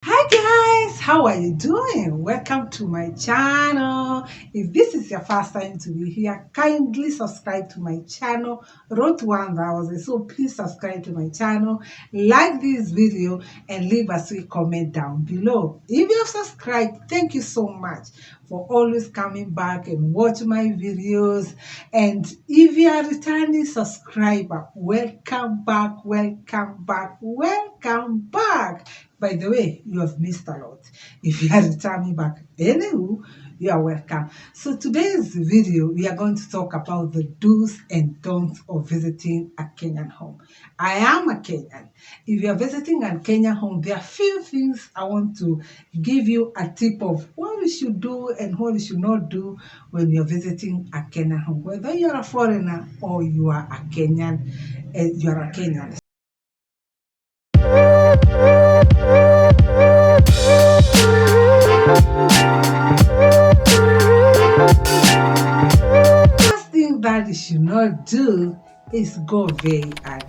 Hi guys, how are you doing? Welcome to my channel. If this is your first time to be here, kindly subscribe to my channel. Wrote 1,000, so please subscribe to my channel, like this video, and leave a sweet comment down below. If you have subscribed, thank you so much for always coming back and watch my videos. And if you are a returning subscriber, welcome back, welcome back, welcome back. By the way, you have missed a lot. If you are returning back, anywho, you are welcome. So today's video, we are going to talk about the do's and don'ts of visiting a Kenyan home. I am a Kenyan. If you are visiting a Kenyan home, there are few things I want to give you a tip of what you should do and what you should not do when you're visiting a Kenyan home. Whether you're a foreigner or you are a Kenyan, you are a Kenyan. First thing that you should not do is go very early.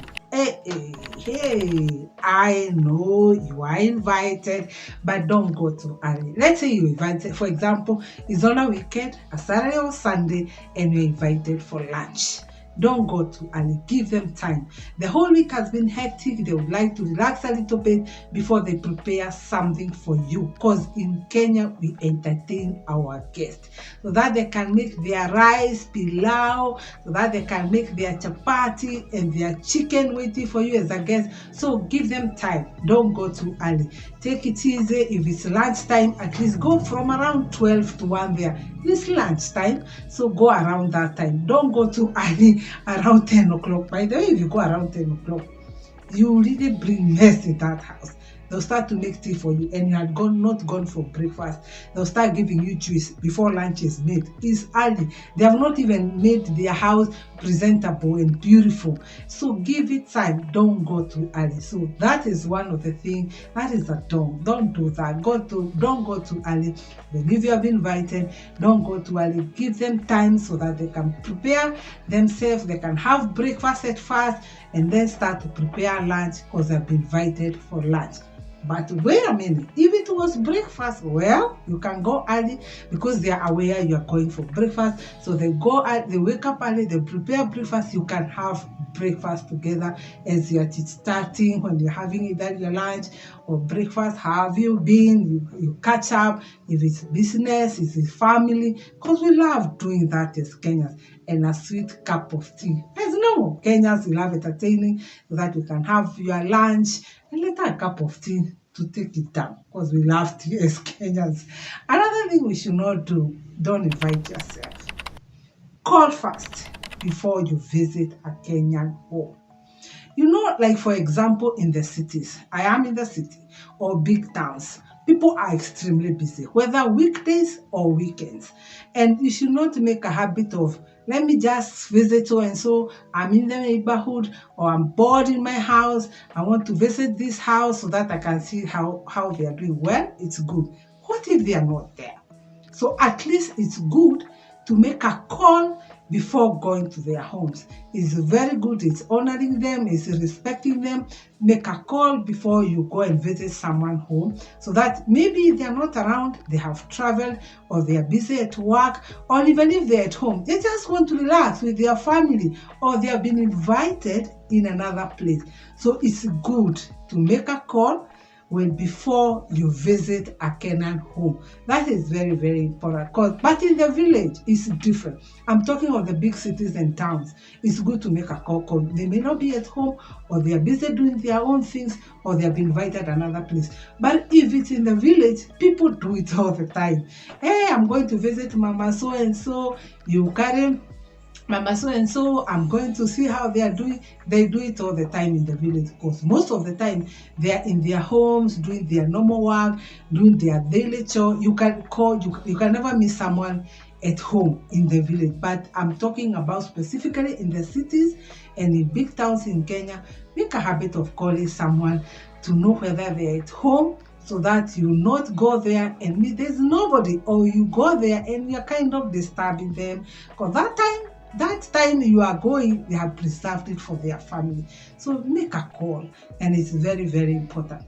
Hey, I know you are invited, but don't go too early. Let's say you're invited, for example, it's on a weekend, a Saturday or Sunday, and you're invited for lunch. Don't go too early. Give them time. The whole week has been hectic. They would like to relax a little bit before they prepare something for you. Because in Kenya, we entertain our guests so that they can make their rice, pilau, so that they can make their chapati and their chicken waiting for you as a guest. So give them time. Don't go too early. Take it easy. If it's lunchtime, at least go from around 12 to 1 there. It's lunchtime, so go around that time. Don't go too early around 10 o'clock. By the way, if you go around 10 o'clock, you really bring mess in that house. They'll start to make tea for you, and you had not gone for breakfast. They'll start giving you juice before lunch is made. It's early. They have not even made their house presentable and beautiful. So give it time. Don't go too early. So that is one of the things. That is a don't do that. Don't go too early. But if you have been invited, don't go too early. Give them time so that they can prepare themselves. They can have breakfast at first and then start to prepare lunch because they've been invited for lunch. But wait a minute, if it was breakfast, well, you can go early because they are aware you are going for breakfast. So they go out, they wake up early, they prepare breakfast. You can have breakfast together as you are starting when you're having either your lunch or breakfast. How have you been? You catch up. If it's business, if it's family, because we love doing that as Kenyans. And a sweet cup of tea. As normal Kenyans, we love entertaining so that you can have your lunch and later a cup of tea to take it down because we love tea as Kenyans. Another thing we should not do, don't invite yourself. Call first before you visit a Kenyan home. You know, like for example, in the cities, I am in the city or big towns, people are extremely busy, whether weekdays or weekends. And you should not make a habit of, let me just visit so and so, I'm in the neighborhood or I'm bored in my house, I want to visit this house so that I can see how they are doing. Well, it's good. What if they are not there? So at least it's good to make a call before going to their homes. It's very good. It's honoring them. It's respecting them. Make a call before you go and visit someone home so that maybe they're not around, they have traveled or they are busy at work, or even if they're at home, they just want to relax with their family or they have been invited in another place. So it's good to make a call before you visit a Kenyan home. That is very, very important. But in the village, it's different. I'm talking of the big cities and towns. It's good to make a call. They may not be at home, or they are busy doing their own things, or they have been invited another place. But if it's in the village, people do it all the time. Hey, I'm going to visit Mama so and so. You carry Mama so and so, I'm going to see how they are doing. They do it all the time in the village because most of the time they are in their homes doing their normal work, doing their daily chore. You can call, you can never miss someone at home in the village. But I'm talking about specifically in the cities and in big towns in Kenya. Make a habit of calling someone to know whether they're at home, so that you not go there and there's nobody, or you go there and you're kind of disturbing them because that time you are going, they have preserved it for their family. So make a call, and it's very, very important.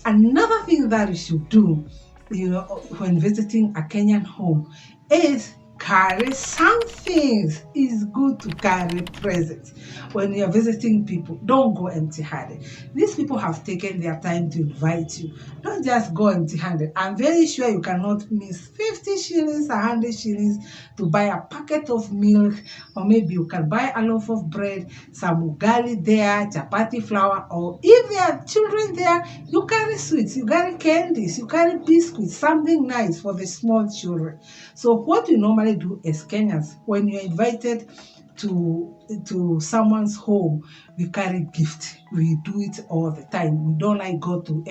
Another thing that you should do, when visiting a Kenyan home is carry something. It's good to carry presents. When you're visiting people, don't go empty-handed. These people have taken their time to invite you. Don't just go empty-handed. I'm very sure you cannot miss 50 shillings, 100 shillings to buy a packet of milk, or maybe you can buy a loaf of bread, some ugali there, chapati flour, or if there are children there, you carry sweets, you carry candies, you carry biscuits, something nice for the small children. So what we normally do as Kenyans, when you're invited to someone's home, we carry gift. We do it all the time. We don't like go to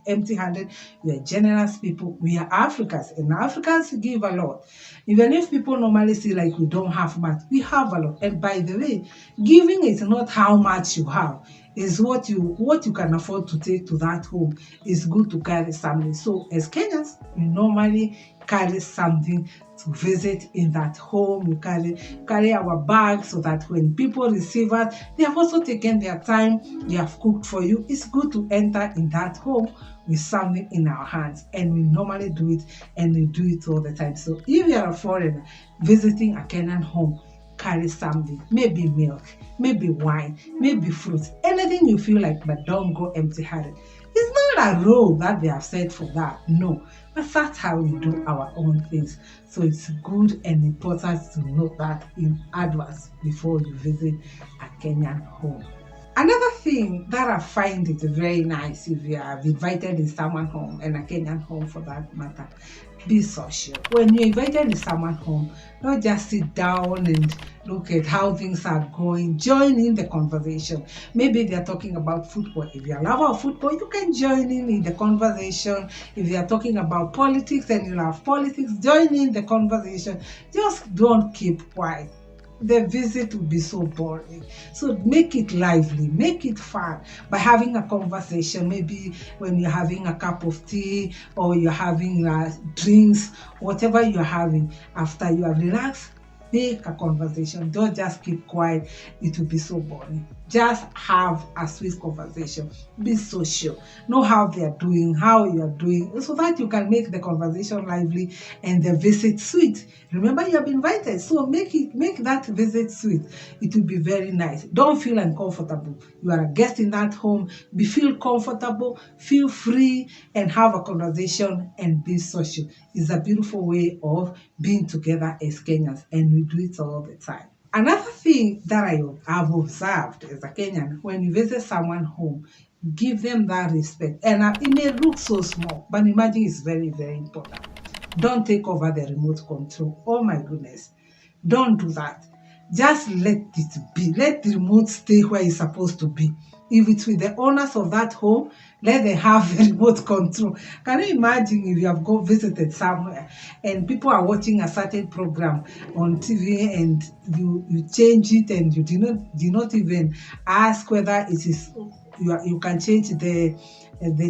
empty-handed. We are generous people. We are Africans, and Africans give a lot. Even if people normally see like we don't have much, we have a lot. And by the way, giving is not how much you have, is what you can afford to take to that home. It's good to carry something. So as Kenyans, we normally carry something to visit in that home. We carry our bags so that when people receive us, they have also taken their time, they have cooked for you. It's good to enter in that home with something in our hands, and we normally do it, and we do it all the time. So if you are a foreigner visiting a Kenyan home, carry something, maybe milk, maybe wine, maybe fruits, anything you feel like, but don't go empty-handed. It's not a rule that they have set for that, no, but that's how we do our own things. So it's good and important to note that in advance before you visit a Kenyan home. Another thing that I find it very nice, if you have invited in someone's home, and a Kenyan home for that matter, be social. When you're invited in someone's home, don't just sit down and look at how things are going. Join in the conversation. Maybe they're talking about football. If you're a lover of football, you can join in the conversation. If they're talking about politics and you love politics, join in the conversation. Just don't keep quiet. The visit will be so boring. So make it lively, make it fun by having a conversation. Maybe when you're having a cup of tea, or you're having drinks, whatever you're having, after you have relaxed, make a conversation. Don't just keep quiet. It will be so boring. Just have a sweet conversation. Be social. Know how they are doing, how you are doing, so that you can make the conversation lively and the visit sweet. Remember, you have been invited, so make that visit sweet. It will be very nice. Don't feel uncomfortable. You are a guest in that home. Feel comfortable, feel free, and have a conversation and be social. It's a beautiful way of being together as Kenyans, and we do it all the time. Another thing that I have observed as a Kenyan, when you visit someone's home, give them that respect. And it may look so small, but imagine it's very, very important. Don't take over the remote control. Oh my goodness. Don't do that. Just let it be. Let the remote stay where it's supposed to be. If it's with the owners of that home, let them have the remote control. Can you imagine if you have visited somewhere and people are watching a certain program on TV, and you change it, and you do not even ask whether it is you can change the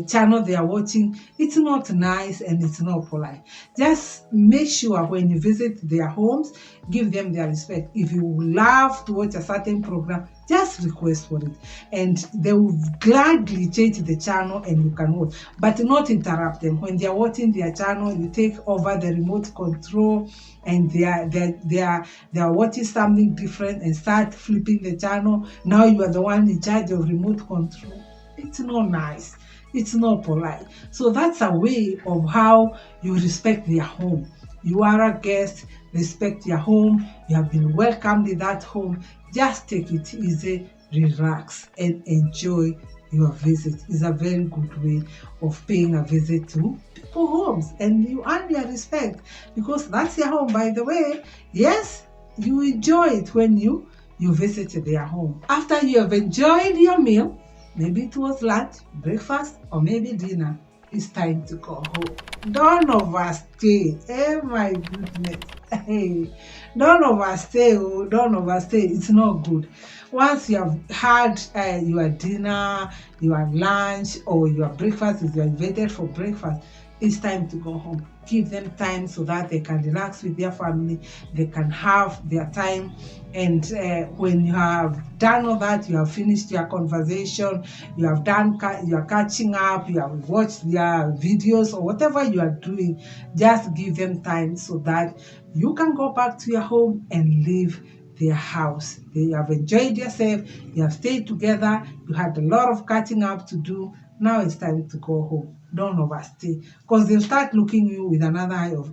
channel they are watching? It's not nice and it's not polite. Just make sure when you visit their homes, give them their respect. If you love to watch a certain program, just request for it, and they will gladly change the channel and you can watch, but not interrupt them. When they are watching their channel, you take over the remote control, and they are watching something different and start flipping the channel. Now you are the one in charge of remote control. It's not nice. It's not polite. So that's a way of how you respect their home. You are a guest, respect your home. You have been welcomed in that home. Just take it easy, relax, and enjoy your visit. It's a very good way of paying a visit to people's homes, and you earn their respect because that's your home, by the way. Yes, you enjoy it when you visit their home. After you have enjoyed your meal, maybe it was lunch, breakfast, or maybe dinner, it's time to go home. Don't overstay. Oh my goodness. Hey, don't overstay. Don't overstay. It's not good. Once you have had your dinner, your lunch, or your breakfast, if you are invited for breakfast, it's time to go home. Give them time so that they can relax with their family, they can have their time. And when you have done all that, you have finished your conversation, you have done, you are catching up, you have watched their videos or whatever you are doing, just give them time so that you can go back to your home and leave their house. They have enjoyed yourself, you have stayed together, you had a lot of catching up to do. Now it's time to go home. Don't overstay, because they'll start looking you with another eye of,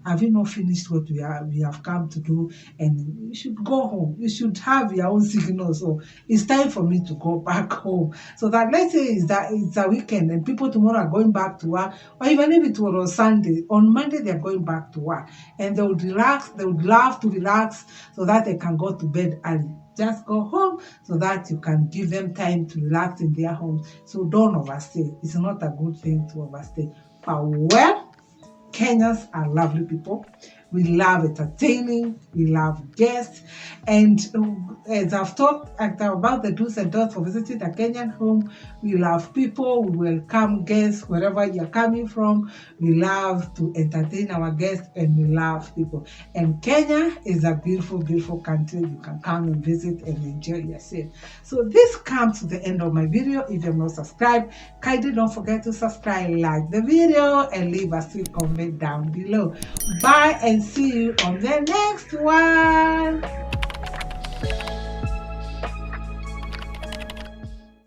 have you not finished what we have come to do? And you should go home. You should have your own signal. So it's time for me to go back home. So that, let's say it's a weekend and people tomorrow are going back to work, or even if it was on Sunday, on Monday they're going back to work, and they would relax. They would love to relax so that they can go to bed early. Just go home so that you can give them time to relax in their homes. So don't overstay. It's not a good thing to overstay. But well, Kenyans are lovely people. We love entertaining, we love guests, and as I've talked about the do's and don'ts for visiting a Kenyan home, we love people, we welcome guests wherever you're coming from. We love to entertain our guests, and we love people. And Kenya is a beautiful, beautiful country. You can come and visit and enjoy yourself. So this comes to the end of my video. If you're not subscribed, kindly don't forget to subscribe, like the video, and leave a sweet comment down below. Bye, and see you on the next one.